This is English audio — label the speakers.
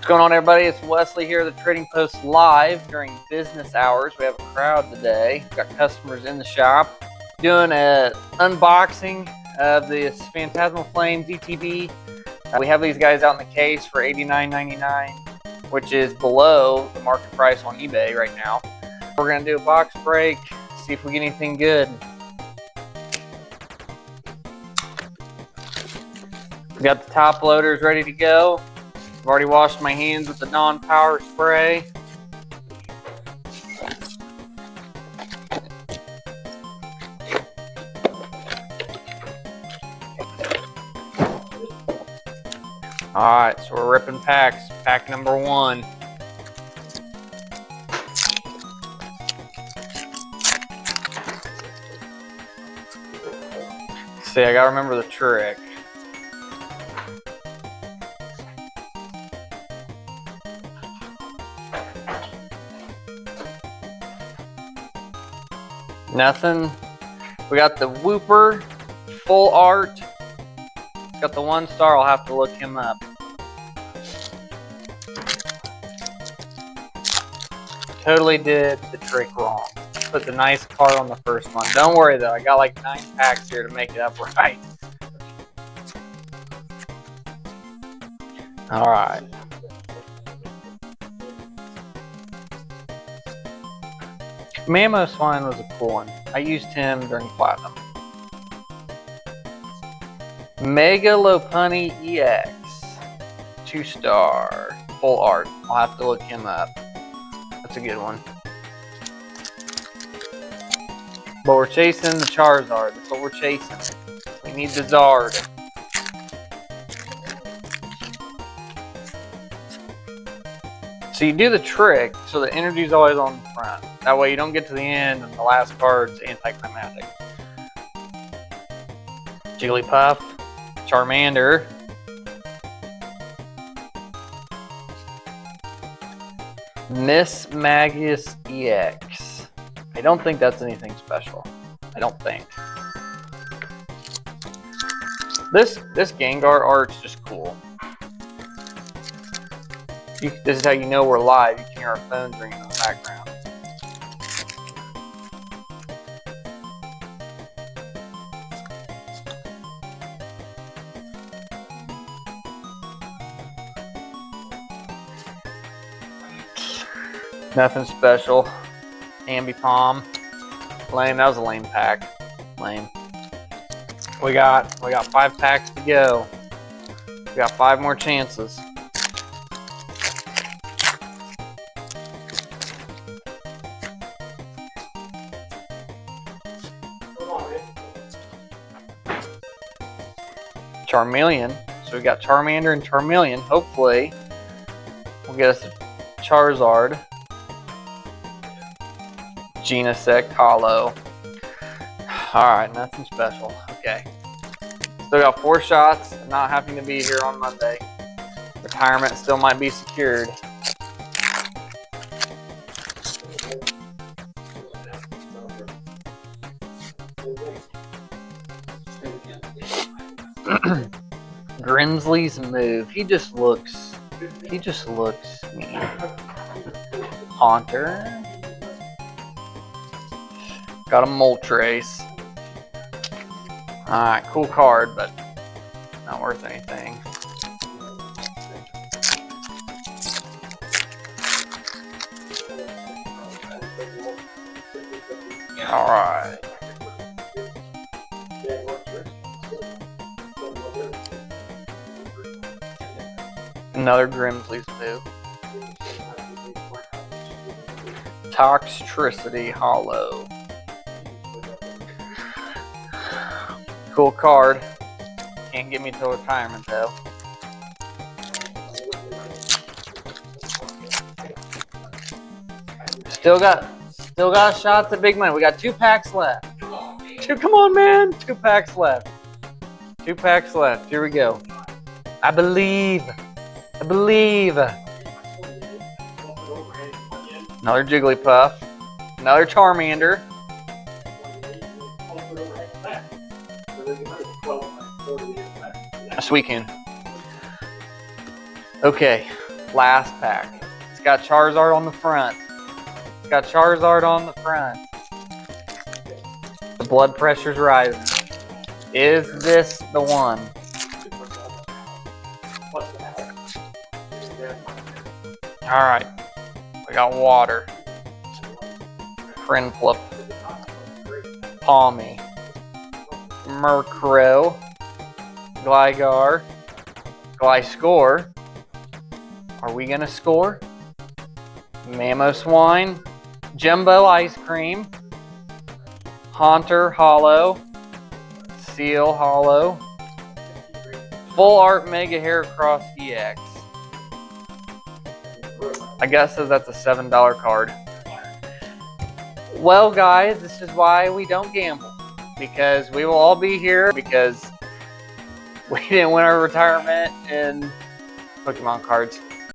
Speaker 1: going on, everybody? It's Wesley here at the Trading Post live during business hours. We have a crowd today. We've got customers in the shop doing an unboxing of this Phantasmal Flames ETB. We have these guys out in the case for $89.99, which is below the market price on eBay right now. We're going to do a box break, see if we get anything good. We got the top loaders ready to go. I've already washed my hands with the non-power spray. Alright, so we're ripping packs. Pack number 1. See, I gotta remember the trick. Nothing. We got the Whooper full art. It's got the 1 star. I'll have to look him up. Totally did the trick wrong. Put the nice card on the first one. Don't worry though, I got like 9 packs here to make it up right. Alright. Mammo Swine was a cool one. I used him during Platinum. Mega Lopunny EX. 2 star. Full art. I'll have to look him up. That's a good one. But we're chasing the Charizard. That's what we're chasing. We need the Zard. So you do the trick so the energy's always on the front. That way you don't get to the end and the last card's anticlimactic. Jigglypuff, Charmander, Miss Magus EX. I don't think that's anything special. I don't think. This Gengar art's just cool. This is how you know we're live. You can hear our phones ringing in the background. Nothing special. Ambipom. Lame. That was a lame pack. Lame. We got 5 packs to go. We got 5 more chances. Charmeleon. So we got Charmander and Charmeleon. Hopefully, we'll get us a Charizard. Genesect Hollow. Alright, nothing special. Okay. Still got 4 shots, not having to be here on Monday. Retirement still might be secured. Grimsley's move. He just looks mean. Haunter. Got a Moltres. Alright, cool card, but not worth anything. Alright. Another Grimsley's move. Toxtricity Hollow. Cool card. Can't get me till retirement though. Still got shots at big money. We got 2 packs left. Come on, man. 2 packs left. 2 packs left. Here we go. I believe. Another Jigglypuff. Another Charmander. A Suicune. Okay, Last pack. It's got Charizard on the front. It's got Charizard on the front. The blood pressure's rising. Is this the one? Alright. We got water. Prinplup. Palmy. Murkrow. Gligar. Gliscor. Are we gonna score? Mamoswine. Jumbo Ice Cream. Haunter Hollow. Seal Hollow. Full Art Mega Heracross EX. I guess that's a $7 card. Well guys, this is why we don't gamble. Because we will all be here because we didn't win our retirement in Pokemon cards.